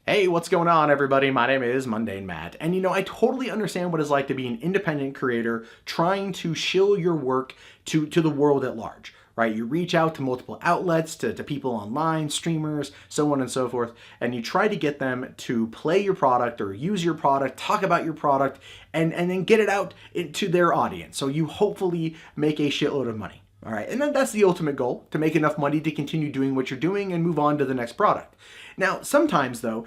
Hey, what's going on, everybody? My name is Mundane Matt, and I totally understand what it's like to be an independent creator trying to shill your work to the world at large, right? You reach out to multiple outlets, to people online, streamers, so on and so forth, and you try to get them to play your product or use your product, talk about your product, and then get it out to their audience. So you hopefully make a shitload of money. All right, and then that's the ultimate goal, to make enough money to continue doing what you're doing and move on to the next product. Now, sometimes though,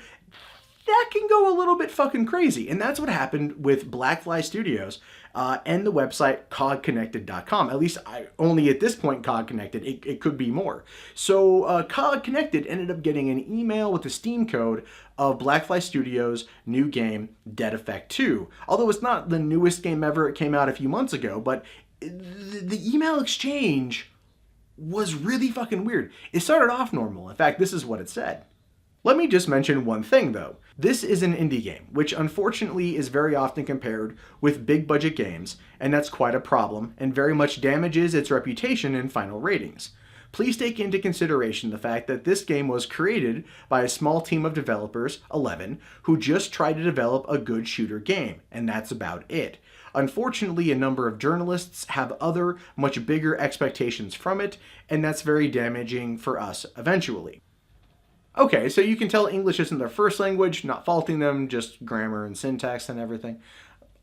that can go a little bit fucking crazy, and that's what happened with Blackfly Studios and the website COGconnected.com. At least only at this point COGconnected. It could be more. So COGconnected ended up getting an email with the Steam code of Blackfly Studios' new game, Dead Effect 2. Although it's not the newest game ever, it came out a few months ago, but the email exchange was really fucking weird. It started off normal. In fact, this is what it said. Let me just mention one thing though. This is an indie game, which unfortunately is very often compared with big budget games, and that's quite a problem and very much damages its reputation in final ratings. Please take into consideration the fact that this game was created by a small team of developers, 11, who just tried to develop a good shooter game, and that's about it. Unfortunately, a number of journalists have other, much bigger expectations from it, and that's very damaging for us eventually. Okay, so you can tell English isn't their first language, not faulting them, just grammar and syntax and everything.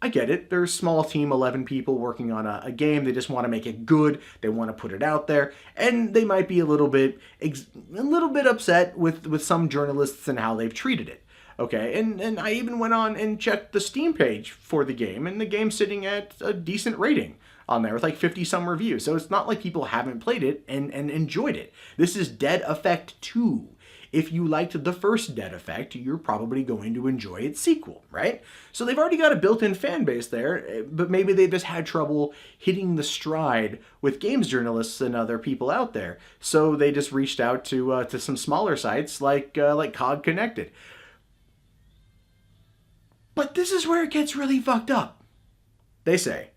I get it. There's a small team, 11 people working on a game. They just want to make it good. They want to put it out there, and they might be a little bit upset with some journalists and how they've treated it. Okay, and I even went on and checked the Steam page for the game, and the game's sitting at a decent rating on there with like 50 some reviews. So it's not like people haven't played it and enjoyed it. This is Dead Effect 2. If you liked the first Dead Effect, you're probably going to enjoy its sequel, right? So they've already got a built-in fan base there, but maybe they just had trouble hitting the stride with games journalists and other people out there. So they just reached out to some smaller sites like COGconnected. But this is where it gets really fucked up. They say,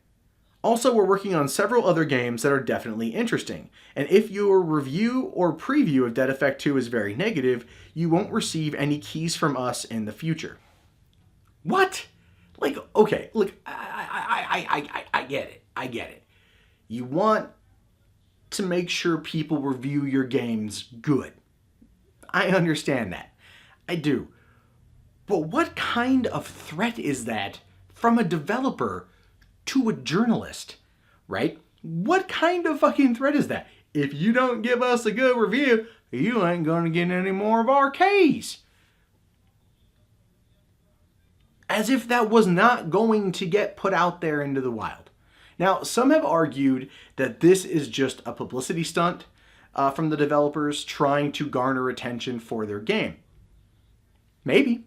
also, we're working on several other games that are definitely interesting, and if your review or preview of Dead Effect 2 is very negative, you won't receive any keys from us in the future. What? Like, okay, look, I get it. I get it. You want to make sure people review your games good. I understand that. I do. But what kind of threat is that from a developer to a journalist, right? What kind of fucking threat is that? If you don't give us a good review, you ain't gonna get any more of our keys. As if that was not going to get put out there into the wild. Now, some have argued that this is just a publicity stunt from the developers trying to garner attention for their game. Maybe.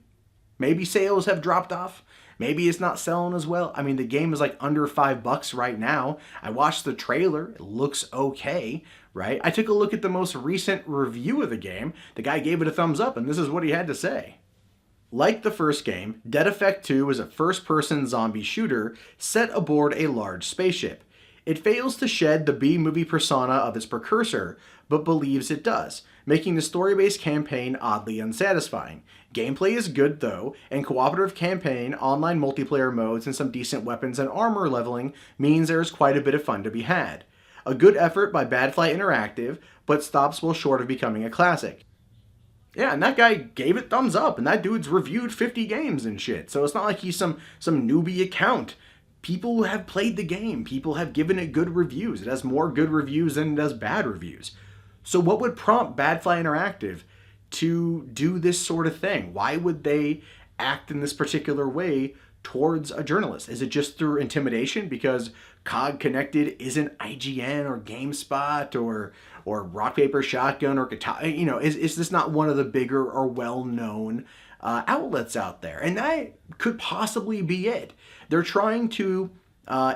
Maybe sales have dropped off. Maybe it's not selling as well. I mean, the game is like under $5 right now. I watched the trailer. It looks okay, right? I took a look at the most recent review of the game. The guy gave it a thumbs up, and this is what he had to say. Like the first game, Dead Effect 2 is a first-person zombie shooter set aboard a large spaceship. It fails to shed the B-movie persona of its precursor, but believes it does, making the story-based campaign oddly unsatisfying. Gameplay is good though, and cooperative campaign, online multiplayer modes, and some decent weapons and armor leveling means there is quite a bit of fun to be had. A good effort by Badfly Interactive, but stops well short of becoming a classic. Yeah, and that guy gave it thumbs up, and that dude's reviewed 50 games and shit, so it's not like he's some newbie account. People have played the game. People have given it good reviews. It has more good reviews than it does bad reviews. So what would prompt Badfly Interactive to do this sort of thing? Why would they act in this particular way towards a journalist? Is it just through intimidation because COGconnected isn't IGN or GameSpot or Rock Paper Shotgun or Kotaku? Is this not one of the bigger or well-known outlets out there? And that could possibly be it. They're trying to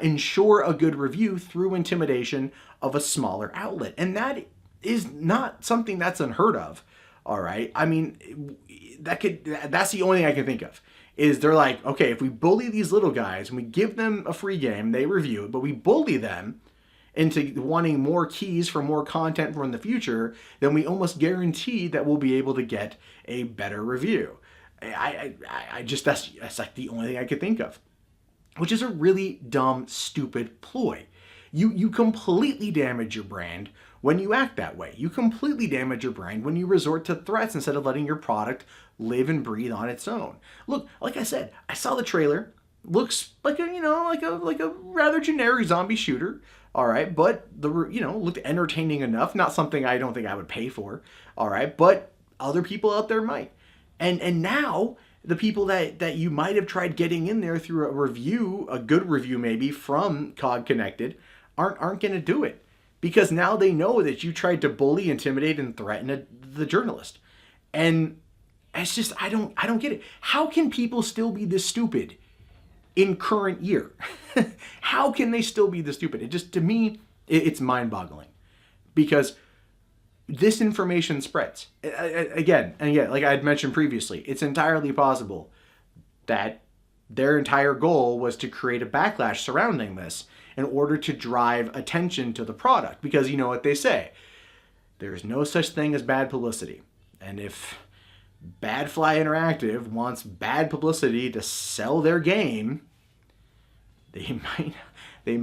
ensure a good review through intimidation of a smaller outlet. And that is not something that's unheard of. All right. I mean, that's the only thing I can think of is they're like, okay, if we bully these little guys and we give them a free game, they review it, but we bully them into wanting more keys for more content for in the future, then we almost guarantee that we'll be able to get a better review. I just, that's like the only thing I could think of, which is a really dumb, stupid ploy. You completely damage your brand when you act that way. You completely damage your brand when you resort to threats instead of letting your product live and breathe on its own. Look, like I said, I saw the trailer. Looks like a rather generic zombie shooter. All right, but looked entertaining enough. Not something I don't think I would pay for. All right, but other people out there might. And now the people that you might have tried getting in there through a review, a good review maybe from COGconnected, aren't going to do it, because now they know that you tried to bully, intimidate, and threaten the journalist. And it's just, I don't get it. How can people still be this stupid in current year? How can they still be this stupid? It just, to me, it's mind-boggling, because this information spreads. Again, like I had mentioned previously, it's entirely possible that their entire goal was to create a backlash surrounding this in order to drive attention to the product. Because you know what they say, there's no such thing as bad publicity. And if Badfly Interactive wants bad publicity to sell their game, they might they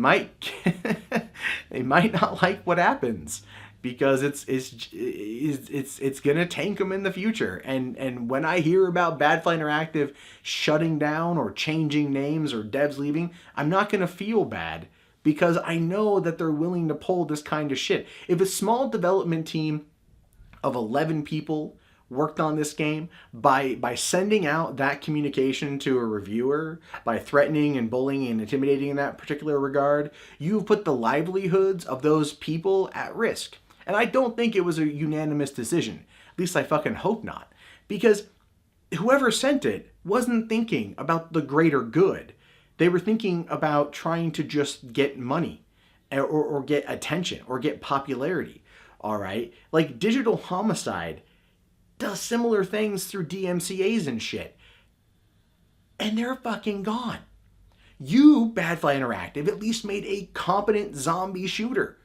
might not like what happens, because it's gonna tank them in the future. And when I hear about Badfly Interactive shutting down or changing names or devs leaving, I'm not gonna feel bad, because I know that they're willing to pull this kind of shit. If a small development team of 11 people worked on this game, by sending out that communication to a reviewer, by threatening and bullying and intimidating in that particular regard, you've put the livelihoods of those people at risk. And I don't think it was a unanimous decision. At least I fucking hope not. Because whoever sent it wasn't thinking about the greater good. They were thinking about trying to just get money or get attention or get popularity. All right? Like Digital Homicide does similar things through DMCAs and shit. And they're fucking gone. You, Badfly Interactive, at least made a competent zombie shooter.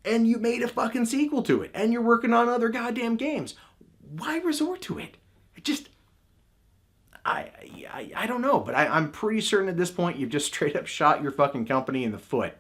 And you made a fucking sequel to it. And you're working on other goddamn games. Why resort to it? It just... I don't know, but I'm pretty certain at this point you've just straight up shot your fucking company in the foot.